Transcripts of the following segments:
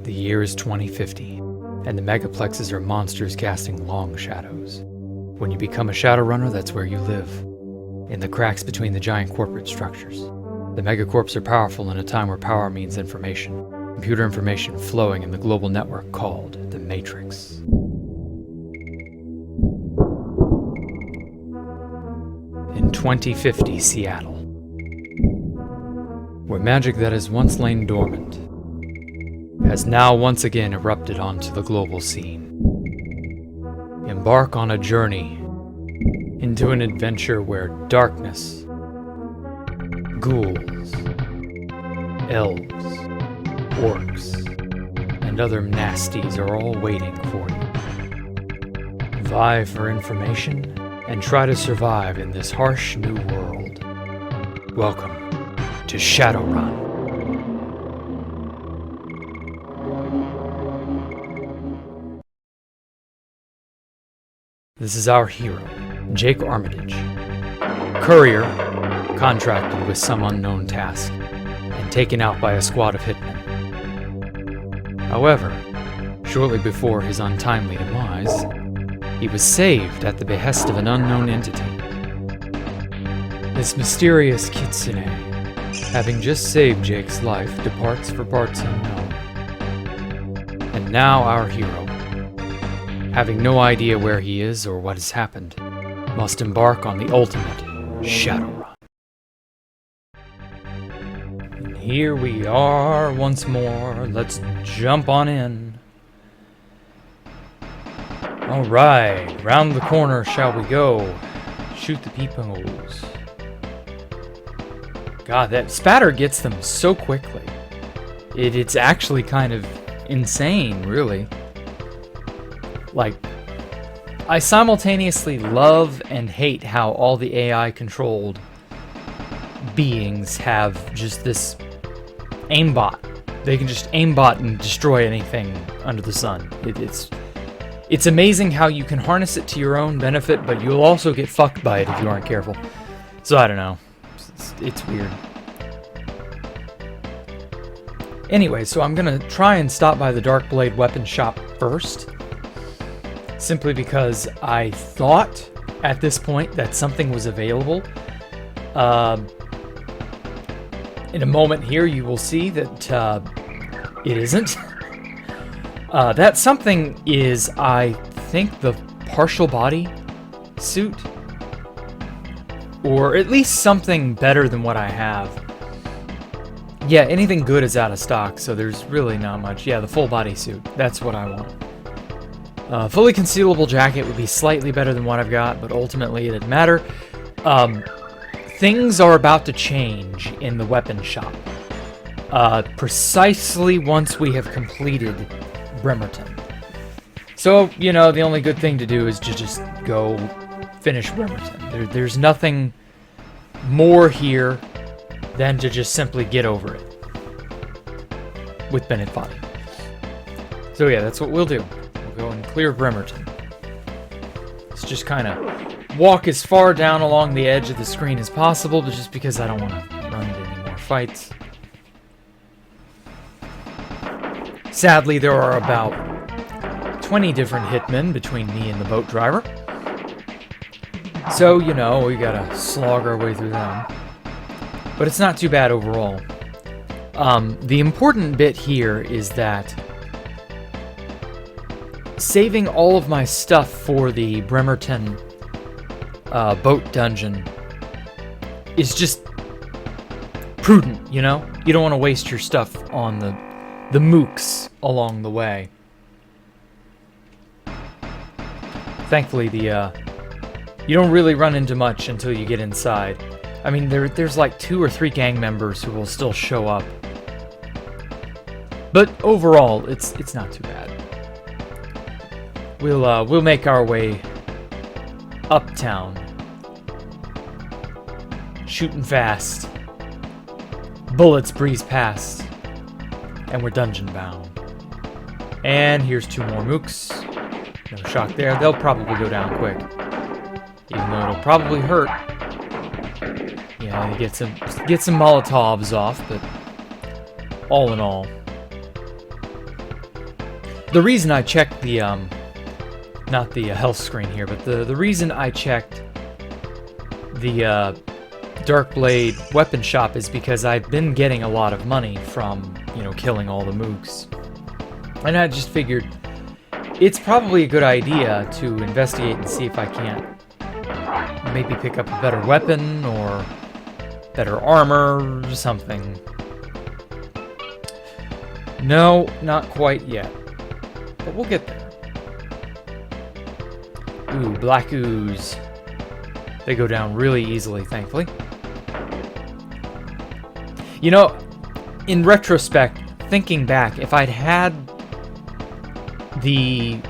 The year is 2050, and the megaplexes are monsters casting long shadows. When you become a Shadowrunner, that's where you live, in the cracks between the giant corporate structures. The megacorps are powerful in a time where power means information, computer information flowing in the global network called the Matrix. In 2050 Seattle, where magic that has once lain dormant has now once again erupted onto the global scene. Embark on a journey into an adventure where darkness, ghouls, elves, orcs, and other nasties are all waiting for you. Vie for information and try to survive in this harsh new world. Welcome to Shadowrun. This is our hero, Jake Armitage, courier, contracted with some unknown task, and taken out by a squad of hitmen. However, shortly before his untimely demise, he was saved at the behest of an unknown entity. This mysterious kitsune, having just saved Jake's life, departs for parts unknown. And now our hero, having no idea where he is or what has happened, must embark on the ultimate Shadowrun. And here we are once more. Let's jump on in. Alright, round the corner shall we go. Shoot the peepholes. God, that spatter gets them so quickly. It's actually kind of insane, really. Like, I simultaneously love and hate how all the AI-controlled beings have just this aimbot. They can just aimbot and destroy anything under the sun. It's amazing how you can harness it to your own benefit, but you'll also get fucked by it if you aren't careful. So I don't know. It's weird. Anyway, so I'm gonna try and stop by the Darkblade weapon shop first. Simply because I thought at this point that something was available. In a moment here you will see that it isn't. That something is, I think, the partial body suit. Or at least something better than what I have. Yeah, anything good is out of stock, so there's really not much. Yeah, the full body suit. That's what I want. Fully concealable jacket would be slightly better than what I've got, but ultimately it didn't matter. Things are about to change in the weapon shop. Precisely once we have completed Bremerton. So, you know, the only good thing to do is to just go finish Bremerton. There's nothing more here than to just simply get over it. With Bennett Body. So yeah, that's what we'll do. Go and clear Bremerton. Let's just kind of walk as far down along the edge of the screen as possible, but just because I don't want to run into any more fights. Sadly, there are about 20 different hitmen between me and the boat driver. So, you know, we gotta slog our way through them. But it's not too bad overall. The important bit here is that saving all of my stuff for the Bremerton boat dungeon is just prudent, you know? You don't want to waste your stuff on the mooks along the way. Thankfully, you don't really run into much until you get inside. I mean, there's like 2 or 3 gang members who will still show up. But overall, it's not too bad. We'll make our way uptown. Shooting fast. Bullets breeze past. And we're dungeon bound. And here's 2 more mooks. No shock there. They'll probably go down quick. Even though it'll probably hurt. Yeah, get some Molotovs off, but all in all, the reason I checked the, not the health screen here, but the reason I checked the Dark Blade weapon shop is because I've been getting a lot of money from, you know, killing all the mooks. And I just figured it's probably a good idea to investigate and see if I can't maybe pick up a better weapon or better armor or something. No, not quite yet. But we'll get there. Ooh, black ooze. They go down really easily, thankfully. You know, in retrospect, thinking back, if I'd had the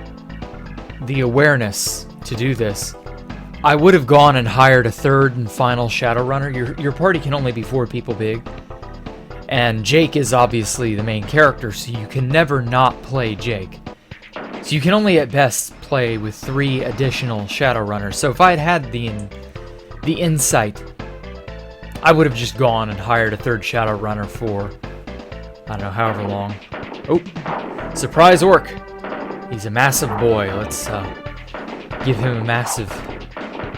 awareness to do this, I would have gone and hired a third and final Shadowrunner. Your party can only be 4 people big. And Jake is obviously the main character, so you can never not play Jake. So you can only at best play with 3 additional Shadowrunners. So if I had the insight, I would have just gone and hired a third Shadowrunner for, I don't know, however long. Oh, surprise orc. He's a massive boy. Let's give him a massive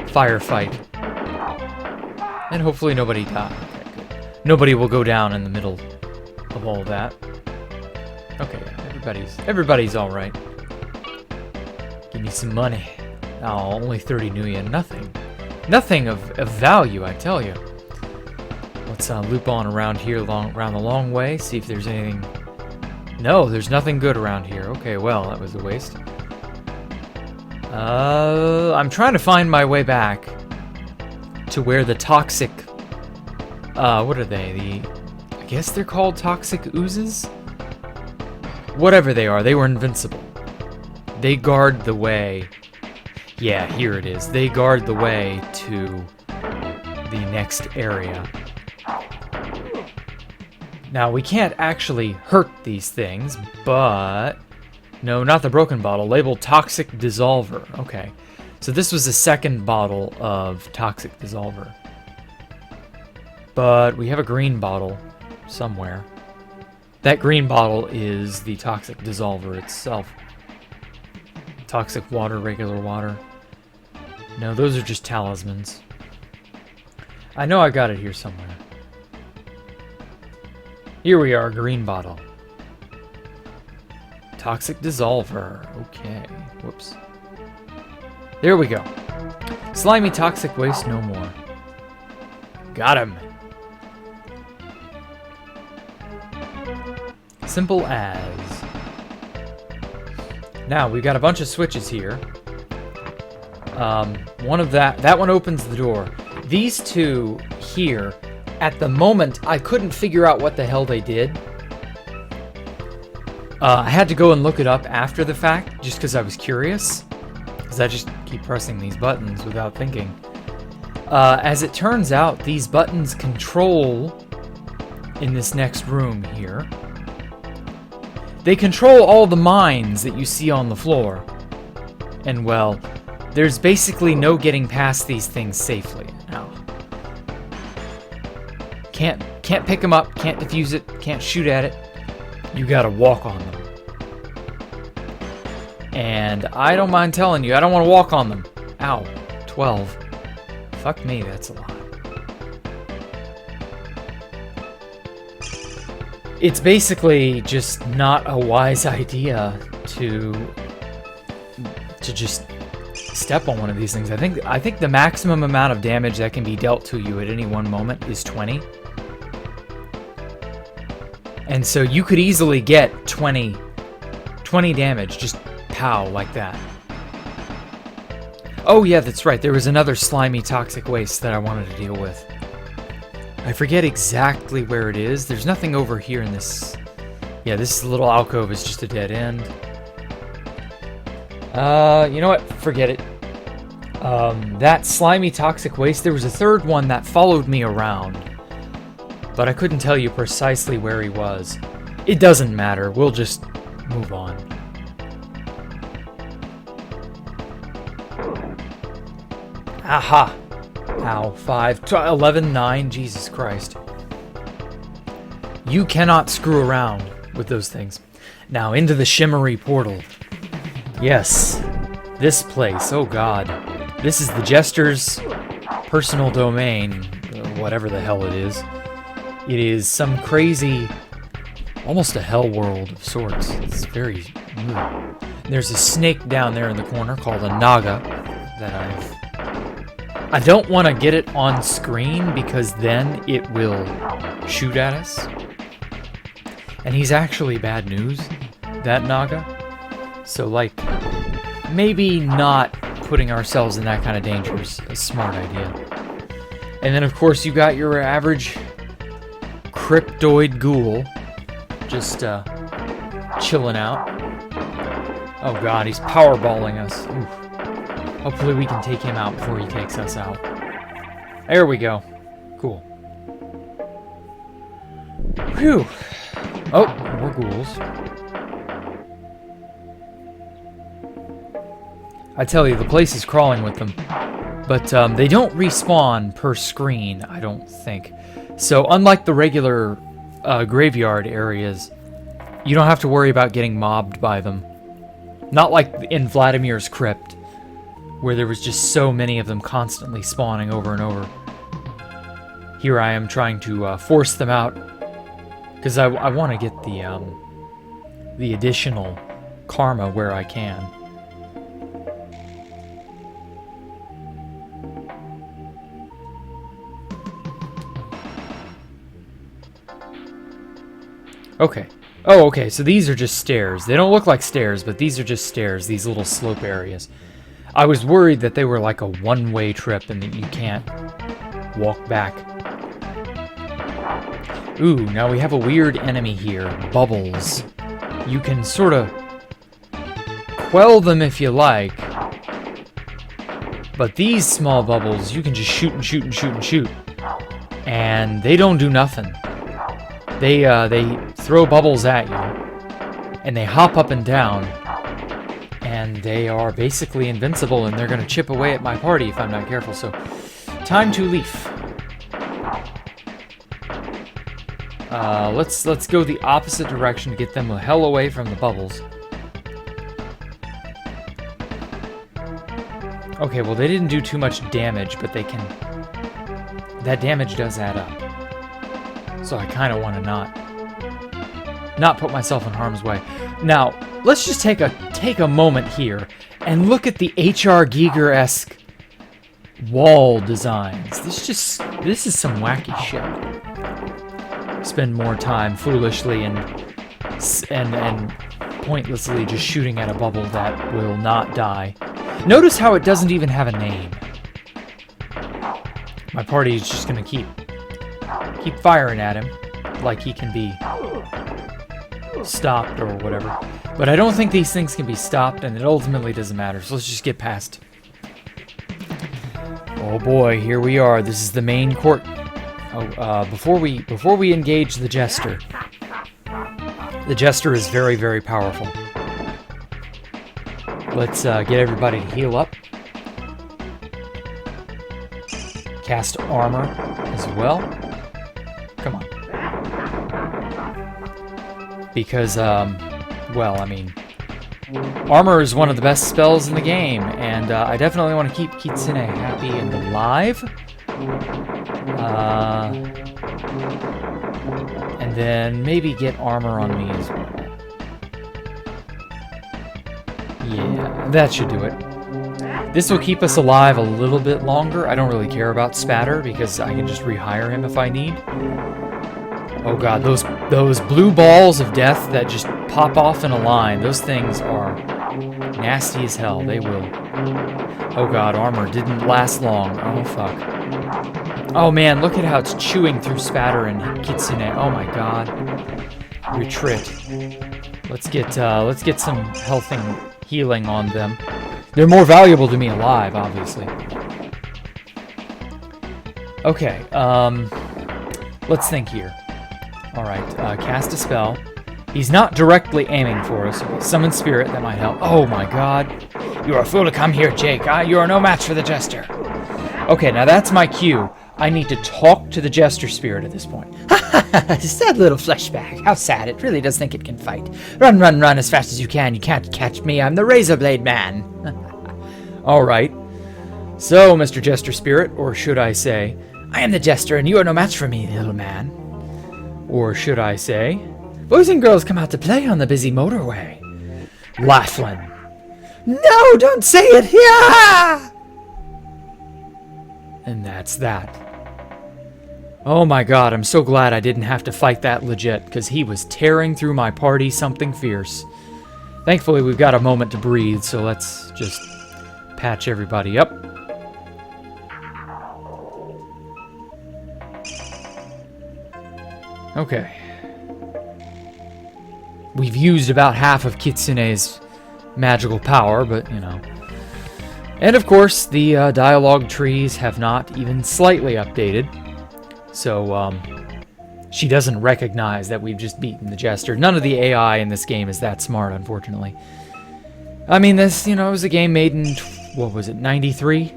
firefight. And hopefully nobody dies. Okay, good. Nobody will go down in the middle of all that. Okay, everybody's all right. Give me some money. Oh, only 30 nuyen. Nothing of value, I tell you. Let's loop on around here, around the long way, see if there's anything. No, there's nothing good around here. Okay, well, that was a waste. I'm trying to find my way back to where the toxic, what are they? I guess they're called toxic oozes? Whatever they are, they were invincible. They guard the way. Yeah, here it is. They guard the way to the next area. Now, we can't actually hurt these things, but... No, not the broken bottle. Labeled Toxic Dissolver. Okay. So this was the second bottle of Toxic Dissolver. But we have a green bottle somewhere. That green bottle is the Toxic Dissolver itself. Toxic water, regular water. No, those are just talismans. I know I got it here somewhere. Here we are, green bottle. Toxic Dissolver. Okay. Whoops. There we go. Slimy toxic waste no more. Got him. Simple as. Now, we've got a bunch of switches here. One of that one opens the door. These two here, at the moment, I couldn't figure out what the hell they did. I had to go and look it up after the fact, just because I was curious. Because I just keep pressing these buttons without thinking. As it turns out, these buttons control, in this next room here, they control all the mines that you see on the floor. And well, there's basically no getting past these things safely. Now, can't pick them up, can't defuse it, can't shoot at it. You gotta walk on them. And I don't mind telling you, I don't want to walk on them. Ow, 12. Fuck me, that's a lot. It's basically just not a wise idea to just step on one of these things. I think the maximum amount of damage that can be dealt to you at any one moment is 20. And so you could easily get 20 damage, just pow, like that. Oh yeah, that's right, there was another slimy toxic waste that I wanted to deal with. I forget exactly where it is. There's nothing over here in this... Yeah, this little alcove is just a dead end. You know what? Forget it. That slimy toxic waste, there was a third one that followed me around. But I couldn't tell you precisely where he was. It doesn't matter. We'll just move on. Aha! Ow. 5, 11, 9. Jesus Christ. You cannot screw around with those things. Now into the shimmery portal. Yes, this place, oh god. This is the Jester's personal domain, whatever the hell it is. It is some crazy, almost a hell world of sorts. It's very... There's a snake down there in the corner called a Naga that I don't want to get it on screen because then it will shoot at us. And he's actually bad news, that Naga. So, like, maybe not putting ourselves in that kind of danger is a smart idea. And then, of course, you got your average cryptoid ghoul just chilling out. Oh god, he's powerballing us. Oof. Hopefully we can take him out before he takes us out. There we go. Cool. Whew. Oh, more ghouls. I tell you, the place is crawling with them. But they don't respawn per screen, I don't think. So unlike the regular graveyard areas, you don't have to worry about getting mobbed by them. Not like in Vladimir's Crypt, where there was just so many of them constantly spawning over and over. Here I am trying to force them out, because I want to get the additional karma where I can. Okay. Oh, okay, so these are just stairs. They don't look like stairs, but these are just stairs, these little slope areas. I was worried that they were like a one-way trip and that you can't walk back. Ooh, now we have a weird enemy here, bubbles. You can sort of quell them if you like, but these small bubbles, you can just shoot and shoot and shoot and shoot, and they don't do nothing. They throw bubbles at you, and they hop up and down, and they are basically invincible, and they're going to chip away at my party if I'm not careful, so time to leave. Let's go the opposite direction to get them the hell away from the bubbles. Okay, well they didn't do too much damage, but they can... That damage does add up. So I kind of want to not put myself in harm's way. Now, let's just take a moment here and look at the H.R. Giger-esque wall designs. This is some wacky shit. Spend more time foolishly and pointlessly just shooting at a bubble that will not die. Notice how it doesn't even have a name. My party is just gonna keep firing at him like he can be stopped or whatever. But I don't think these things can be stopped, and it ultimately doesn't matter. So let's just get past. Oh boy, here we are. This is the main court. Oh, before we engage the Jester. The Jester is very, very powerful. Let's get everybody to heal up. Cast armor as well. Come on. Because, well, I mean, armor is one of the best spells in the game, and I definitely want to keep Kitsune happy and alive. And then maybe get armor on me as well. Yeah, that should do it. This will keep us alive a little bit longer. I don't really care about Spatter because I can just rehire him if I need. Oh god, those blue balls of death that just pop off in a line, those things are nasty as hell. They will. Oh god, armor didn't last long. Oh fuck. Oh man, look at how it's chewing through Spatter and Kitsune. Oh my god. Retreat. Let's get some health and healing on them. They're more valuable to me alive, obviously. Okay, let's think here. Alright, cast a spell. He's not directly aiming for us. Summon Spirit, that might help. Oh my god. You are a fool to come here, Jake. You are no match for the Jester. Okay, now that's my cue. I need to talk to the Jester Spirit at this point. Sad little fleshbag. How sad. It really does think it can fight. Run, run, run as fast as you can. You can't catch me. I'm the Razorblade Man. All right. So, Mr. Jester Spirit, or should I say, I am the Jester and you are no match for me, little man. Or should I say, boys and girls come out to play on the busy motorway. Laughlin. No, don't say it. Yeah! And that's that. Oh my god, I'm so glad I didn't have to fight that legit, because he was tearing through my party something fierce. Thankfully, we've got a moment to breathe, so let's just patch everybody up. Okay. We've used about half of Kitsune's magical power, but, you know. And of course, the dialogue trees have not even slightly updated. So, she doesn't recognize that we've just beaten the Jester. None of the AI in this game is that smart, unfortunately. I mean, this, you know, it was a game made in, what was it, 93?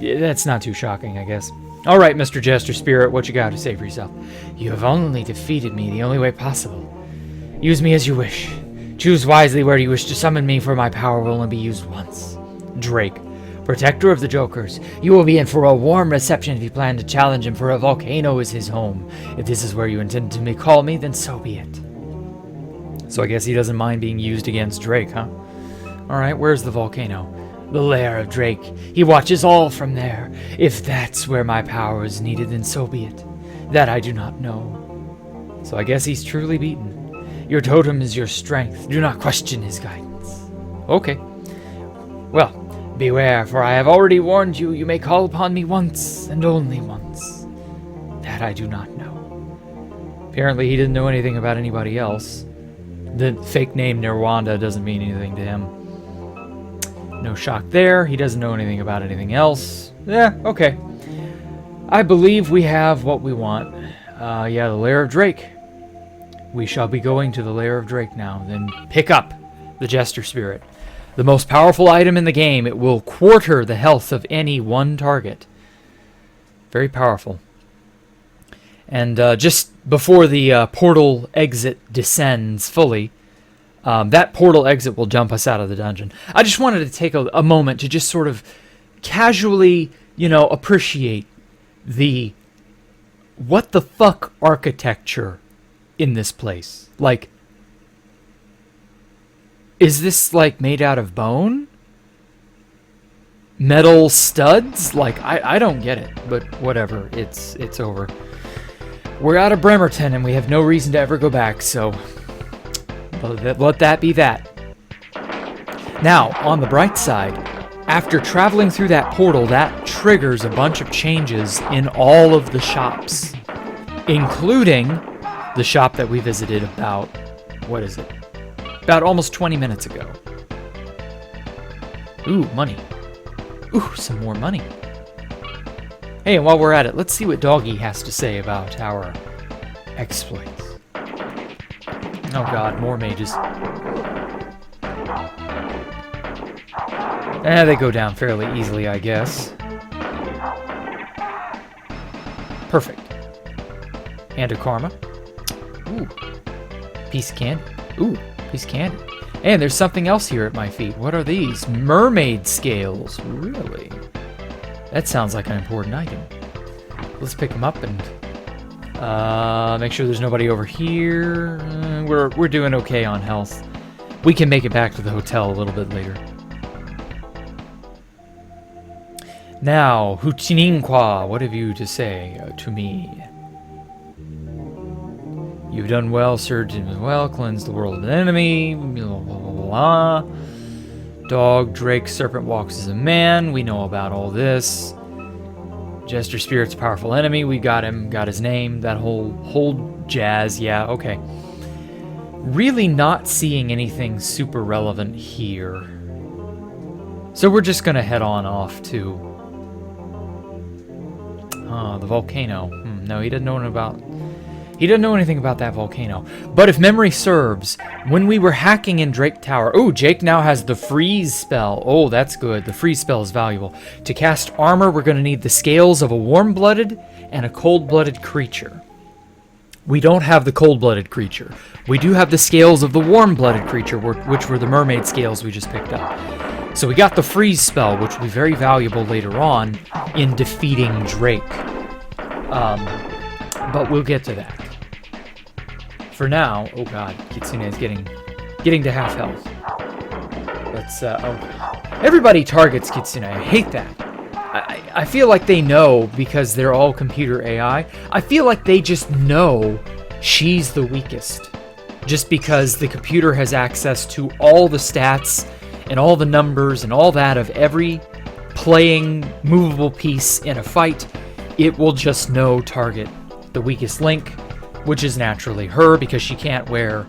That's not too shocking, I guess. All right, Mr. Jester Spirit, what you got to say for yourself? You have only defeated me the only way possible. Use me as you wish. Choose wisely where you wish to summon me, for my power will only be used once. Drake, protector of the Jokers, you will be in for a warm reception if you plan to challenge him, for a volcano is his home. If this is where you intend to call me, then so be it. So I guess he doesn't mind being used against Drake, huh? Alright, where's the volcano? The Lair of Drake. He watches all from there. If that's where my power is needed, then so be it. That I do not know. So I guess he's truly beaten. Your totem is your strength. Do not question his guidance. Okay. Well, beware, for I have already warned you. You may call upon me once, and only once. That I do not know. Apparently he didn't know anything about anybody else. The fake name Nirwanda doesn't mean anything to him. No shock there. He doesn't know anything about anything else. Yeah, okay. I believe we have what we want. Yeah, the Lair of Drake. We shall be going to the Lair of Drake now. Then pick up the Jester Spirit. The most powerful item in the game. It will quarter the health of any one target. Very powerful. And just before the portal exit descends fully, that portal exit will jump us out of the dungeon. I just wanted to take a moment to just sort of casually, you know, appreciate the what the fuck architecture in this place. Like, is this like made out of bone? Metal studs? Like, I don't get it, but whatever. It's over. We're out of Bremerton and we have no reason to ever go back, so let that be that. Now, on the bright side, after traveling through that portal, that triggers a bunch of changes in all of the shops, including the shop that we visited about, what is it? About almost 20 minutes ago. Ooh, money. Ooh, some more money. Hey, and while we're at it, let's see what Doggy has to say about our exploits. Oh god, more mages. They go down fairly easily, I guess. Perfect. And a karma. Ooh. Piece of candy. Ooh, piece of candy. And there's something else here at my feet. What are these? Mermaid Scales. Really? That sounds like an important item. Let's pick them up and make sure there's nobody over here. We're doing okay on health. We can make it back to the hotel a little bit later. Now, Huchininkwa, what have you to say to me? You've done well, Sir. Well, cleanse the world of an enemy. Blah, blah, blah, blah. Dog, Drake, serpent walks as a man. We know about all this. Jester Spirit's powerful enemy. We got him, got his name, that whole jazz. Yeah, okay. Really not seeing anything super relevant here. So we're just gonna head on off to the volcano. No, he doesn't know about. He doesn't know anything about that volcano. But if memory serves, when we were hacking in Drake Tower... Oh, Jake now has the freeze spell. Oh, that's good. The freeze spell is valuable. To cast armor, we're going to need the scales of a warm-blooded and a cold-blooded creature. We don't have the cold-blooded creature. We do have the scales of the warm-blooded creature, which were the Mermaid Scales we just picked up. So we got the freeze spell, which will be very valuable later on in defeating Drake. But we'll get to that. For now, oh god, Kitsune is getting to half health. Let's, everybody targets Kitsune. I hate that. I feel like they know because they're all computer AI. I feel like they just know she's the weakest. Just because the computer has access to all the stats and all the numbers and all that of every playing movable piece in a fight, it will just know target the weakest link, which is naturally her because she can't wear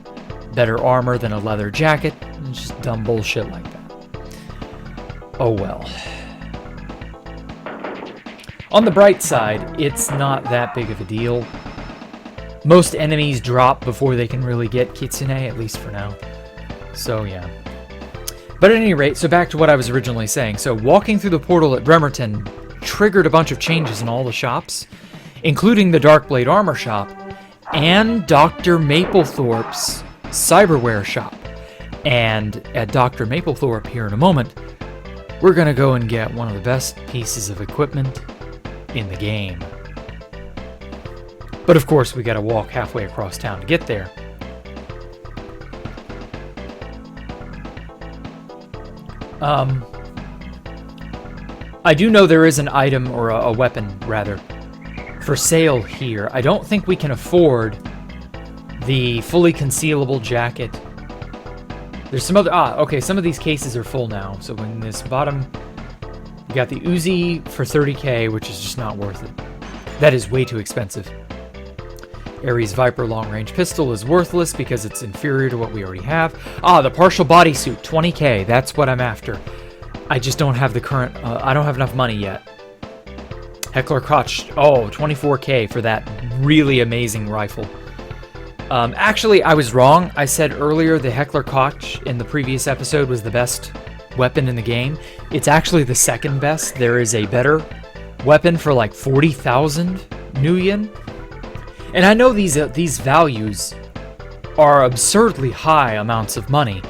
better armor than a leather jacket. It's just dumb bullshit like that. Oh well. On the bright side, it's not that big of a deal. Most enemies drop before they can really get Kitsune, at least for now. So yeah. But at any rate, so back to what I was originally saying. So walking through the portal at Bremerton triggered a bunch of changes in all the shops, including the Darkblade Armor shop and Dr. Maplethorpe's cyberware shop. And at Dr. Maplethorpe here in a moment, we're going to go and get one of the best pieces of equipment in the game. But of course, we got to walk halfway across town to get there. I do know there is an item, or a weapon, rather, for sale here. I don't think we can afford the fully concealable jacket. There's some other... okay, some of these cases are full now. So in this bottom, we got the Uzi for 30k, which is just not worth it. That is way too expensive. Ares Viper long-range pistol is worthless because it's inferior to what we already have. The partial bodysuit, 20k. That's what I'm after. I just don't have the current... I don't have enough money yet. Heckler Koch, 24k for that really amazing rifle. Actually, I was wrong. I said earlier the Heckler Koch in the previous episode was the best weapon in the game. It's actually the second best. There is a better weapon for like 40,000 Nuyen. And I know these values are absurdly high amounts of money,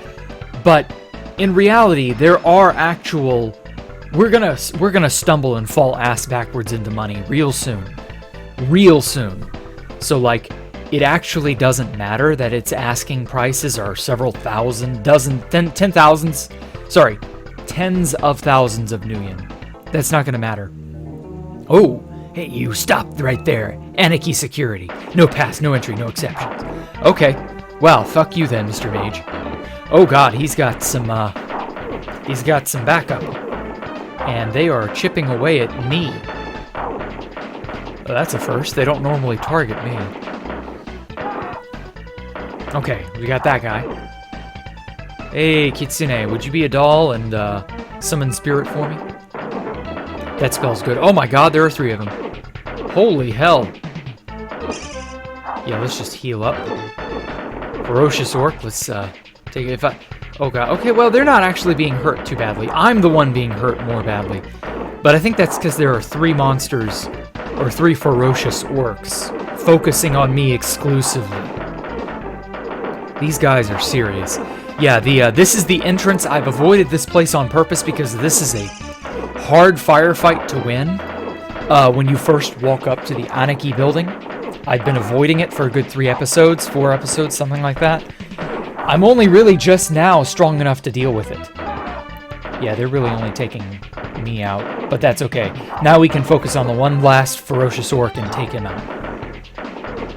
but in reality, there are actual... We're gonna stumble and fall ass backwards into money real soon. Real soon. So like, it actually doesn't matter that its asking prices are several thousand, tens of thousands of Nuyen. That's not gonna matter. Oh, hey, you stopped right there. Anarchy security. No pass, no entry, no exceptions. Okay. Well, fuck you then, Mr. Mage. Oh god, he's got some backup. And they are chipping away at me. Well, that's a first. They don't normally target me. Okay, we got that guy. Hey, Kitsune, would you be a doll and summon spirit for me? That spell's good. Oh my god, there are 3 of them. Holy hell. Yeah, let's just heal up. Ferocious Orc, let's take it. Oh god, okay, well, they're not actually being hurt too badly. I'm the one being hurt more badly. But I think that's because there are 3 monsters, or 3 ferocious orcs, focusing on me exclusively. These guys are serious. Yeah, this is the entrance. I've avoided this place on purpose because this is a hard firefight to win. When you first walk up to the Anarchy building. I've been avoiding it for a good 4 episodes, something like that. I'm only really just now strong enough to deal with it. Yeah, they're really only taking me out, but that's okay. Now we can focus on the one last ferocious orc and take him out.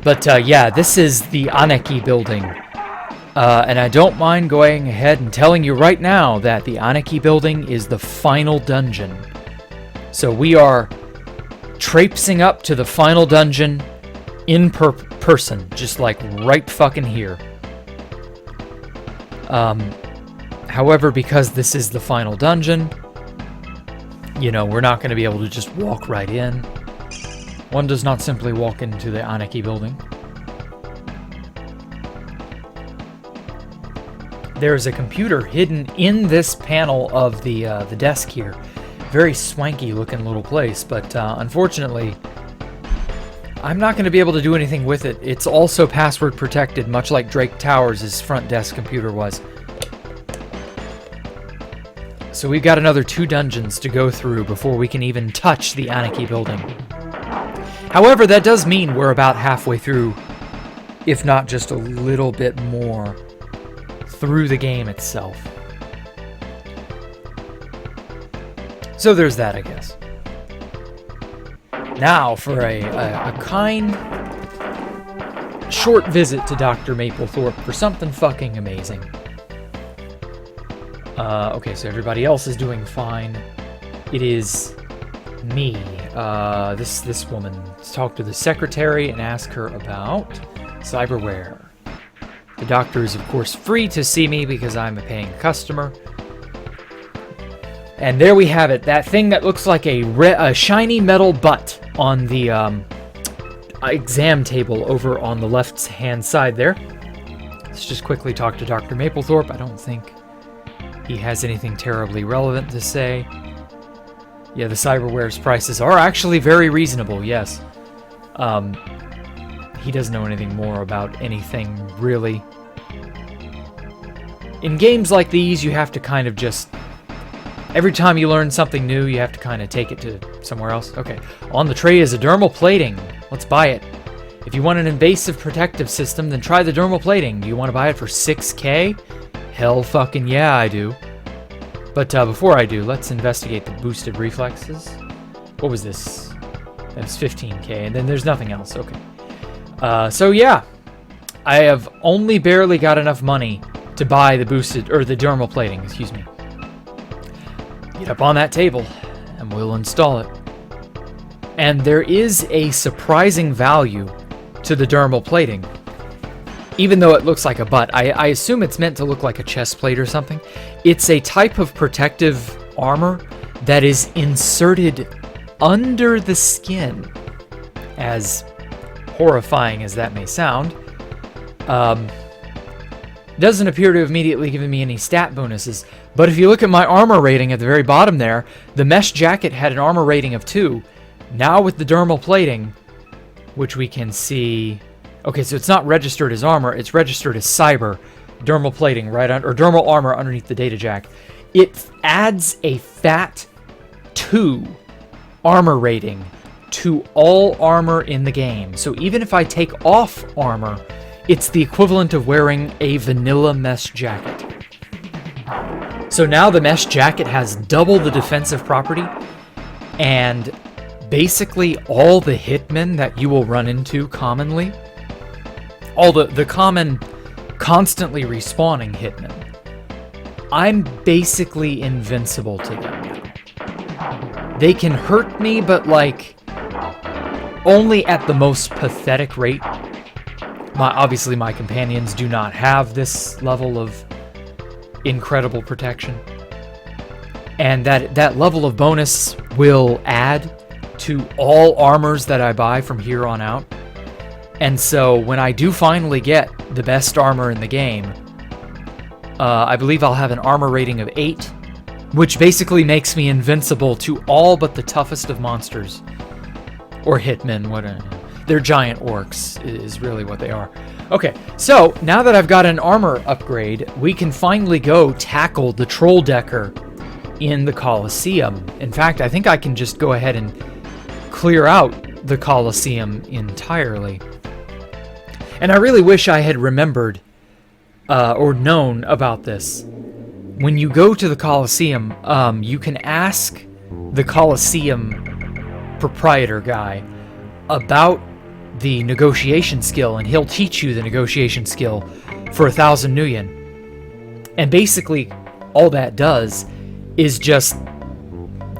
But yeah, this is the Anarchy building. And I don't mind going ahead and telling you right now that the Anarchy building is the final dungeon. So we are traipsing up to the final dungeon in person, just like right fucking here. However, because this is the final dungeon, you know, we're not going to be able to just walk right in. One does not simply walk into the Anarchy building. There's a computer hidden in this panel of the desk here. Very swanky looking little place, but unfortunately, I'm not going to be able to do anything with it. It's also password protected, much like Drake Towers' front desk computer was. So we've got another 2 dungeons to go through before we can even touch the Anarchy building. However, that does mean we're about halfway through, if not just a little bit more, through the game itself. So there's that, I guess. Now for a kind, short visit to Dr. Maplethorpe for something fucking amazing. Okay, so everybody else is doing fine. It is me. This woman. Let's talk to the secretary and ask her about cyberware. The doctor is, of course, free to see me because I'm a paying customer. And there we have it. That thing that looks like a shiny metal butt on the exam table over on the left-hand side there. Let's just quickly talk to Dr. Maplethorpe. I don't think he has anything terribly relevant to say. Yeah, the cyberware's prices are actually very reasonable, yes. He doesn't know anything more about anything, really. In games like these, you have to kind of just... Every time you learn something new, you have to kind of take it to somewhere else. Okay, on the tray is a dermal plating. Let's buy it. If you want an invasive protective system, then try the dermal plating. Do you want to buy it for 6K? Hell fucking yeah, I do. But before I do, let's investigate the boosted reflexes. What was this? That was 15K, and then there's nothing else. Okay. So yeah, I have only barely got enough money to buy the boosted, or the dermal plating, excuse me. Get up on that table, and we'll install it. And there is a surprising value to the dermal plating. Even though it looks like a butt, I assume it's meant to look like a chest plate or something. It's a type of protective armor that is inserted under the skin. As horrifying as that may sound, doesn't appear to have immediately given me any stat bonuses. But if you look at my armor rating at the very bottom there, the mesh jacket had an armor rating of 2. Now with the dermal plating, which we can see... Okay, so it's not registered as armor, it's registered as cyber. Dermal plating right under, or dermal armor underneath the data jack. It adds a fat 2 armor rating to all armor in the game. So even if I take off armor, it's the equivalent of wearing a vanilla mesh jacket. So now the mesh jacket has double the defensive property, and basically all the hitmen that you will run into commonly, all the common, constantly respawning hitmen, I'm basically invincible to them now. They can hurt me, but like, only at the most pathetic rate. Obviously my companions do not have this level of incredible protection. And that level of bonus will add to all armors that I buy from here on out. And so when I do finally get the best armor in the game, I believe I'll have an armor rating of 8, which basically makes me invincible to all but the toughest of monsters. Or hitmen, they're giant orcs, is really what they are. Okay, so now that I've got an armor upgrade, we can finally go tackle the troll decker in the Colosseum. In fact, I think I can just go ahead and clear out the Colosseum entirely. And I really wish I had remembered or known about this. When you go to the Colosseum, you can ask the Colosseum proprietor guy about the negotiation skill, and he'll teach you the negotiation skill for 1,000 Nuyen. And basically, all that does is just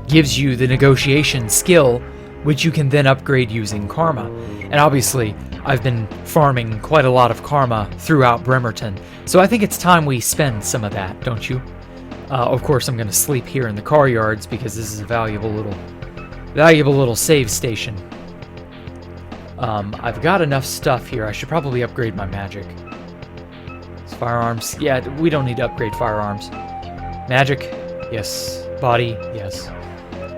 gives you the negotiation skill, which you can then upgrade using karma. And obviously, I've been farming quite a lot of karma throughout Bremerton, so I think it's time we spend some of that, don't you? Of course, I'm going to sleep here in the car yards because this is a valuable little save station. I've got enough stuff here. I should probably upgrade my magic. Firearms. Yeah, we don't need to upgrade firearms. Magic. Yes. Body. Yes.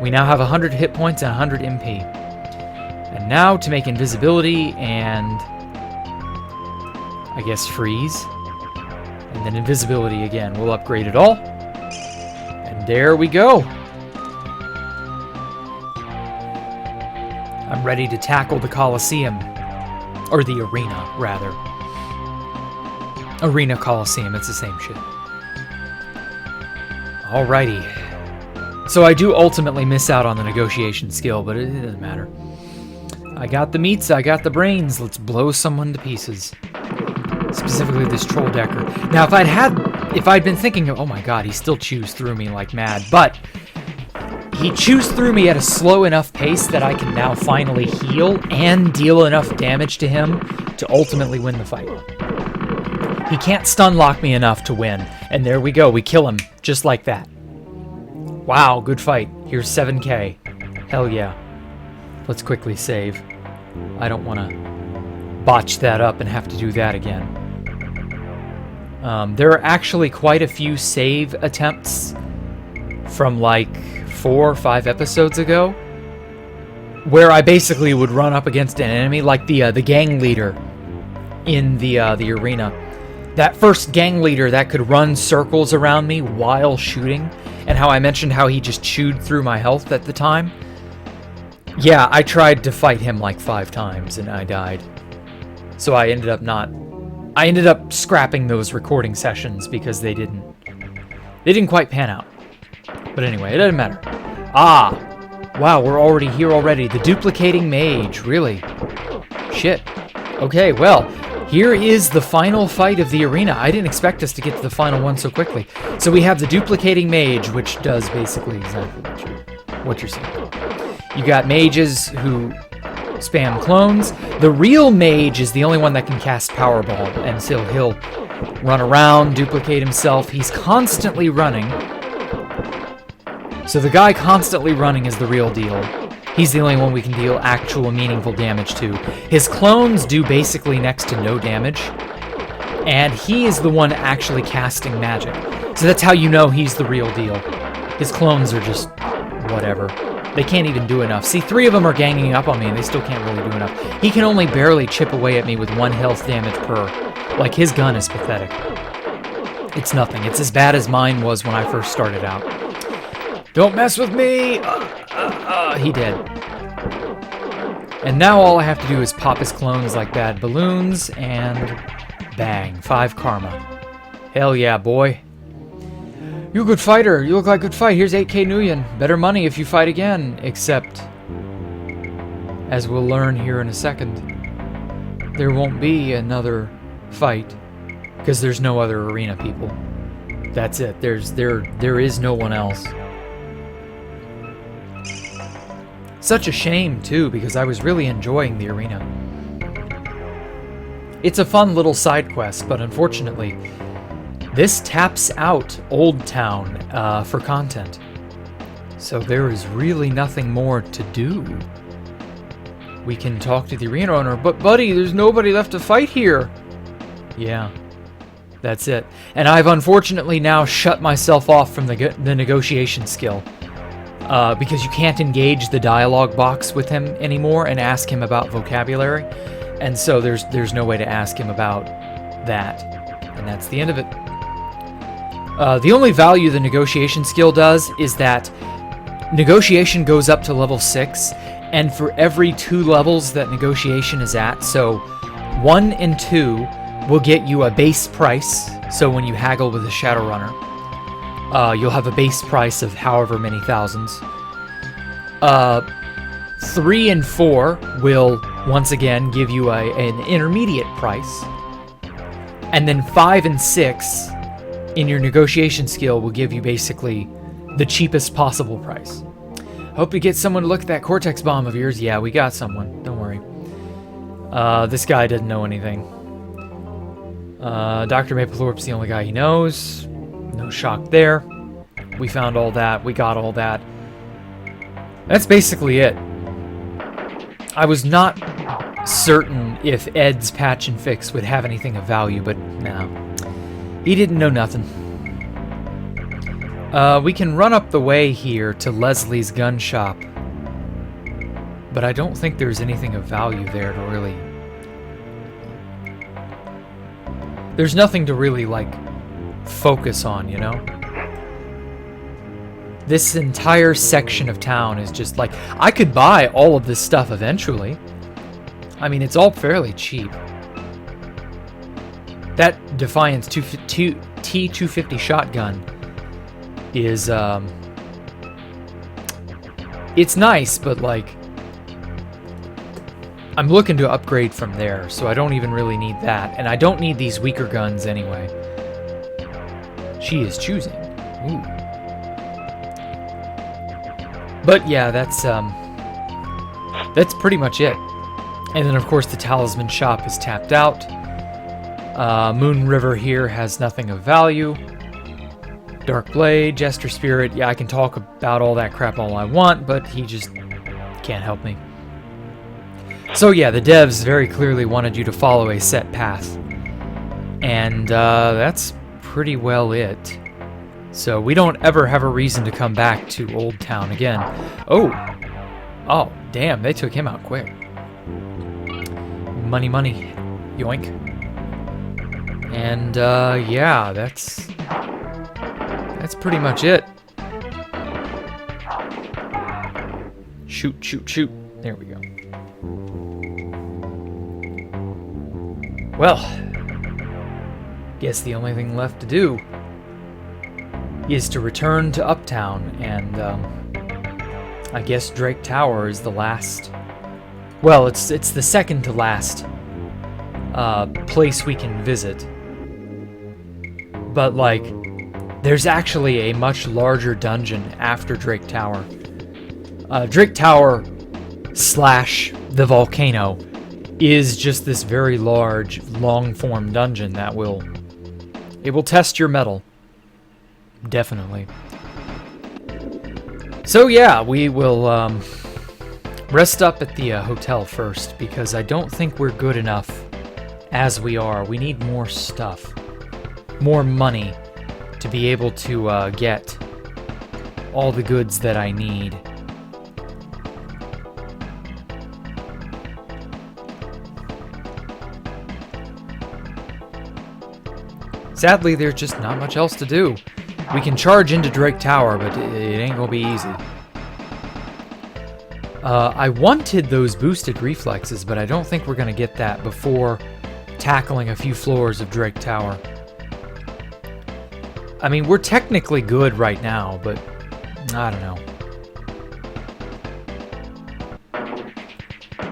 We now have 100 hit points and 100 MP. And now to make invisibility and... I guess freeze. And then invisibility again. We'll upgrade it all. And there we go. I'm ready to tackle the Colosseum. Or the arena, rather. Arena Colosseum, it's the same shit. Alrighty. So I do ultimately miss out on the negotiation skill, but it doesn't matter. I got the meats, I got the brains. Let's blow someone to pieces. Specifically this troll decker. Now, if I'd been thinking, oh my god, he still chews through me like mad, but he chews through me at a slow enough pace that I can now finally heal and deal enough damage to him to ultimately win the fight. He can't stun lock me enough to win, and there we go, we kill him just like that. Wow, good fight. Here's 7k. Hell yeah. Let's quickly save. I don't want to botch that up and have to do that again. There are actually quite a few save attempts from like 4 or 5 episodes ago where I basically would run up against an enemy, like the gang leader in the arena. That first gang leader that could run circles around me while shooting, and how I mentioned how he just chewed through my health at the time. Yeah, I tried to fight him like 5 times and I died. So I ended up scrapping those recording sessions because they didn't quite pan out. But anyway, it doesn't matter. Ah! Wow, we're already here already. The duplicating mage, really? Shit. Okay, well, here is the final fight of the arena. I didn't expect us to get to the final one so quickly. So we have the duplicating mage, which does basically exactly what you're saying. You got mages who spam clones. The real mage is the only one that can cast Powerball, and so he'll run around, duplicate himself. He's constantly running. So the guy constantly running is the real deal. He's the only one we can deal actual meaningful damage to. His clones do basically next to no damage, and he is the one actually casting magic. So that's how you know he's the real deal. His clones are just whatever. They can't even do enough. See, 3 of them are ganging up on me, and they still can't really do enough. He can only barely chip away at me with 1 health damage per. Like, his gun is pathetic. It's nothing. It's as bad as mine was when I first started out. Don't mess with me! He did. And now all I have to do is pop his clones like bad balloons, and bang, 5 karma. Hell yeah, boy. You a good fighter. You look like a good fight. Here's 8k Nuyen. Better money if you fight again. Except, as we'll learn here in a second, there won't be another fight because there's no other arena people. That's it. There is no one else. Such a shame too, because I was really enjoying the arena. It's a fun little side quest, but unfortunately, this taps out Old Town for content. So there is really nothing more to do. We can talk to the arena owner, but buddy, there's nobody left to fight here. Yeah, that's it. And I've unfortunately now shut myself off from the negotiation skill. Because you can't engage the dialogue box with him anymore and ask him about vocabulary. And so there's no way to ask him about that. And that's the end of it. The only value the negotiation skill does is that negotiation goes up to level 6, and for every 2 levels that negotiation is at, so 1 and 2 will get you a base price, so when you haggle with a Shadowrunner, you'll have a base price of however many thousands. 3 and 4 will, once again, give you an intermediate price, and then 5 and 6 in your negotiation skill will give you basically the cheapest possible price. Hope you get someone to look at that Cortex bomb of yours. Yeah, we got someone. Don't worry. This guy doesn't know anything. Dr. Maplethorpe's the only guy he knows. No shock there. We found all that. We got all that. That's basically it. I was not certain if Ed's patch and fix would have anything of value, but no. He didn't know nothing. We can run up the way here to Leslie's gun shop. But I don't think there's anything of value there to really... There's nothing to really, like, focus on, you know? This entire section of town is just like... I could buy all of this stuff eventually. I mean, it's all fairly cheap. That Defiance T250 shotgun is, it's nice, but, like... I'm looking to upgrade from there, so I don't even really need that. And I don't need these weaker guns anyway. She is choosing. Ooh. But yeah, that's pretty much it. And then of course the talisman shop is tapped out. Moon River here has nothing of value. Dark Blade, Jester Spirit, yeah, I can talk about all that crap all I want, but he just can't help me. So yeah, the devs very clearly wanted you to follow a set path. And that's pretty well it. So we don't ever have a reason to come back to Old Town again. Oh, damn, they took him out quick. Money, money, yoink. And yeah, that's pretty much it. Shoot, shoot, shoot. There we go. Well, guess the only thing left to do is to return to Uptown, and I guess Drake Tower is the last... Well, it's the second to last place we can visit. But, like, there's actually a much larger dungeon after Drake Tower. Drake Tower / the volcano is just this very large, long-form dungeon that will test your mettle. Definitely. So yeah, we will rest up at the hotel first, because I don't think we're good enough as we are. We need more stuff, more money to be able to get all the goods that I need. Sadly, there's just not much else to do. We can charge into Drake Tower, but it ain't gonna be easy. I wanted those boosted reflexes, but I don't think we're gonna get that before tackling a few floors of Drake Tower. I mean, we're technically good right now, but I don't know.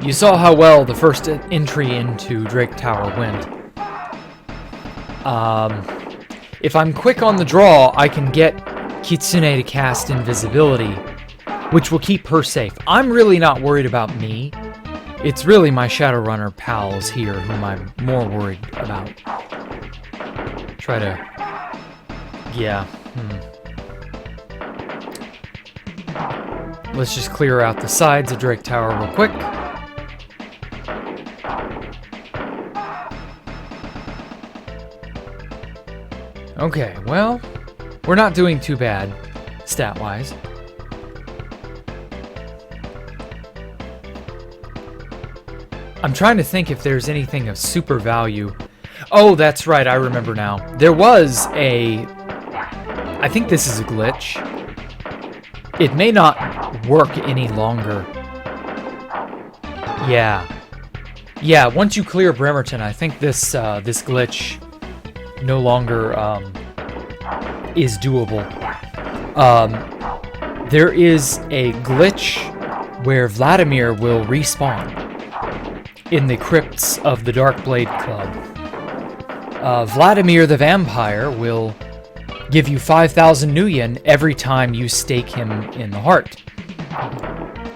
You saw how well the first entry into Drake Tower went. If I'm quick on the draw, I can get Kitsune to cast invisibility, which will keep her safe. I'm really not worried about me. It's really my Shadowrunner pals here whom I'm more worried about. Try to... Yeah. Let's just clear out the sides of Drake Tower real quick. Okay, well, we're not doing too bad, stat-wise. I'm trying to think if there's anything of super value. Oh, that's right, I remember now. There was a... I think this is a glitch. It may not work any longer. Yeah. Yeah, once you clear Bremerton, I think this glitch no longer is doable. There is a glitch where Vladimir will respawn in the crypts of the Darkblade Club. Vladimir the Vampire will give you 5,000 Nuyen every time you stake him in the heart.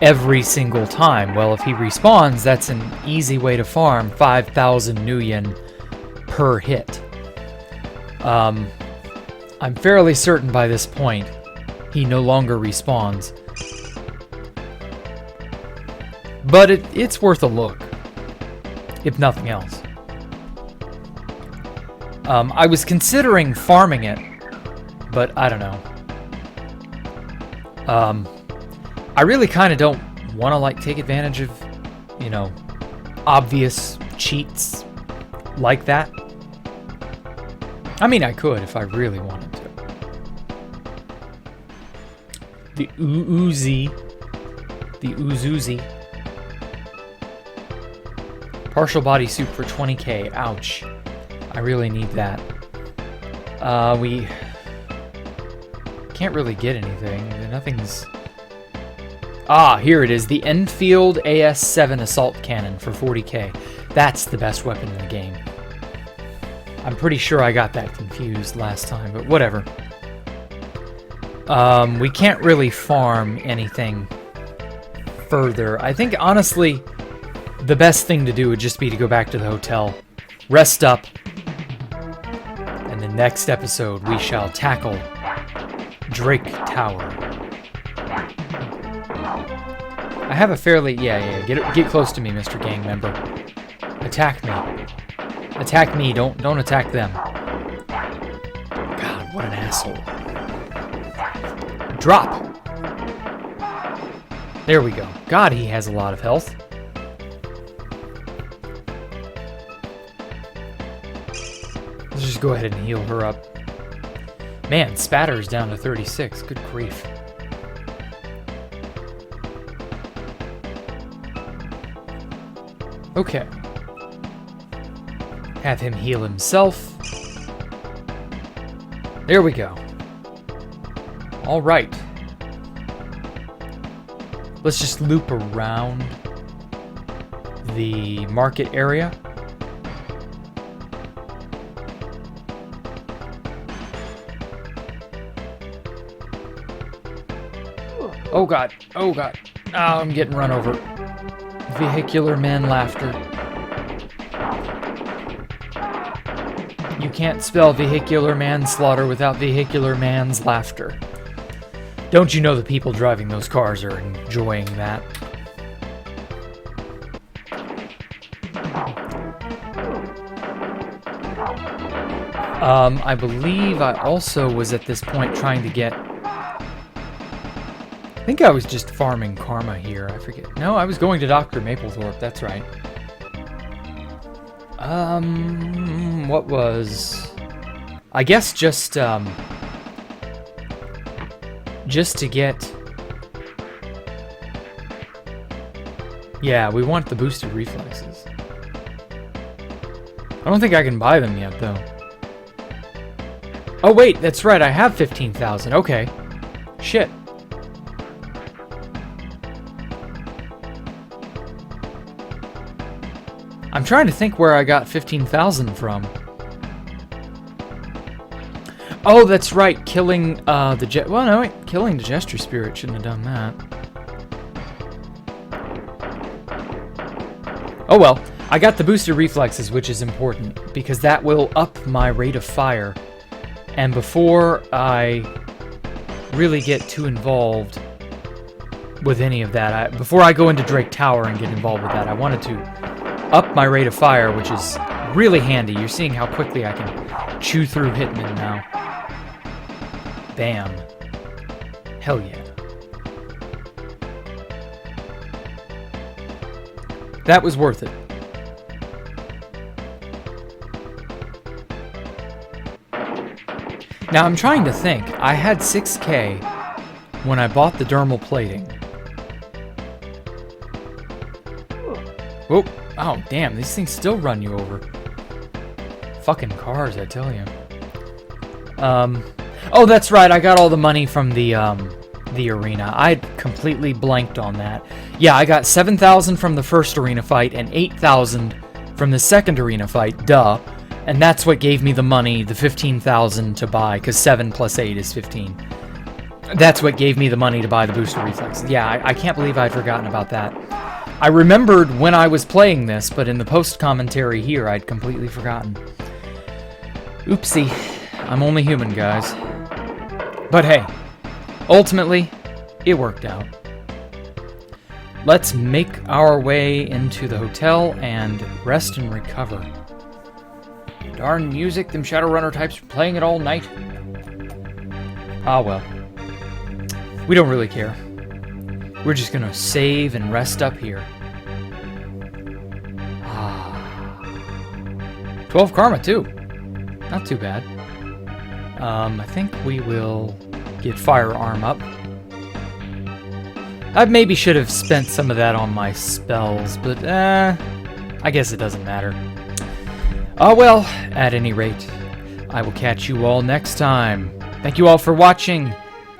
Every single time. Well, if he respawns, that's an easy way to farm 5,000 Nuyen per hit. I'm fairly certain by this point he no longer respawns. But it's worth a look, if nothing else. I was considering farming it, but I don't know. I really kind of don't want to like take advantage of, you know, obvious cheats like that. I mean, I could if I really wanted to. The Uzi. The Uzuzi. Partial body soup for 20k. Ouch. I really need that. We can't really get anything. Nothing's... Ah, here it is. The Enfield AS-7 Assault Cannon for 40k. That's the best weapon in the game. I'm pretty sure I got that confused last time, but whatever. We can't really farm anything further. I think, honestly, the best thing to do would just be to go back to the hotel, rest up, and the next episode we shall tackle Drake Tower. I have a fairly... Yeah, get close to me, Mr. Gang member. Attack me. Attack me, don't attack them. God, what an asshole. Drop! There we go. God, he has a lot of health. Let's just go ahead and heal her up. Man, Spatter's down to 36. Good grief. Okay. Have him heal himself. There we go. All right. Let's just loop around the market area. Oh god, oh god. Oh, I'm getting run over. Vehicular man laughter. You can't spell vehicular manslaughter without vehicular man's laughter. Don't you know the people driving those cars are enjoying that? I believe I also was at this point trying to get... I think I was just farming karma here, I forget. No, I was going to Dr. Maplethorpe, that's right. What was... I guess just to get... Yeah, we want the boosted reflexes. I don't think I can buy them yet, though. Oh, wait, that's right, I have 15,000. Okay. Shit. I'm trying to think where I got 15,000 from. Oh, that's right, killing the well, no, wait, killing the Gesture Spirit shouldn't have done that. Oh well, I got the boosted reflexes, which is important, because that will up my rate of fire. And before I really get too involved with any of that, before I go into Drake Tower and get involved with that, I wanted to up my rate of fire, which is really handy. You're seeing how quickly I can chew through hitmen now. Bam. Hell yeah. That was worth it. Now I'm trying to think. I had 6k when I bought the dermal plating. Whoop. Oh, damn, these things still run you over. Fucking cars, I tell you. Oh, that's right, I got all the money from the arena. I completely blanked on that. Yeah, I got 7,000 from the first arena fight and 8,000 from the second arena fight, duh. And that's what gave me the money, the 15,000 to buy, because 7 plus 8 is 15. That's what gave me the money to buy the booster reflexes. Yeah, I can't believe I'd forgotten about that. I remembered when I was playing this, but in the post-commentary here, I'd completely forgotten. Oopsie. I'm only human, guys. But hey, ultimately, it worked out. Let's make our way into the hotel and rest and recover. Darn music, them Shadowrunner types are playing it all night. Ah, well. We don't really care. We're just gonna save and rest up here. 12 karma, too. Not too bad. I think we will get firearm up. I maybe should have spent some of that on my spells, but I guess it doesn't matter. Oh well, at any rate, I will catch you all next time. Thank you all for watching.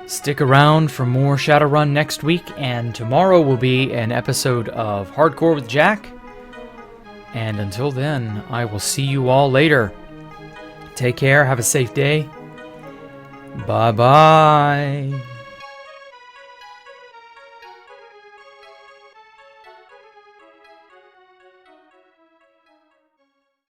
Stick around for more Shadowrun next week, and tomorrow will be an episode of Hardcore with Jack. And until then, I will see you all later. Take care, have a safe day. Bye-bye.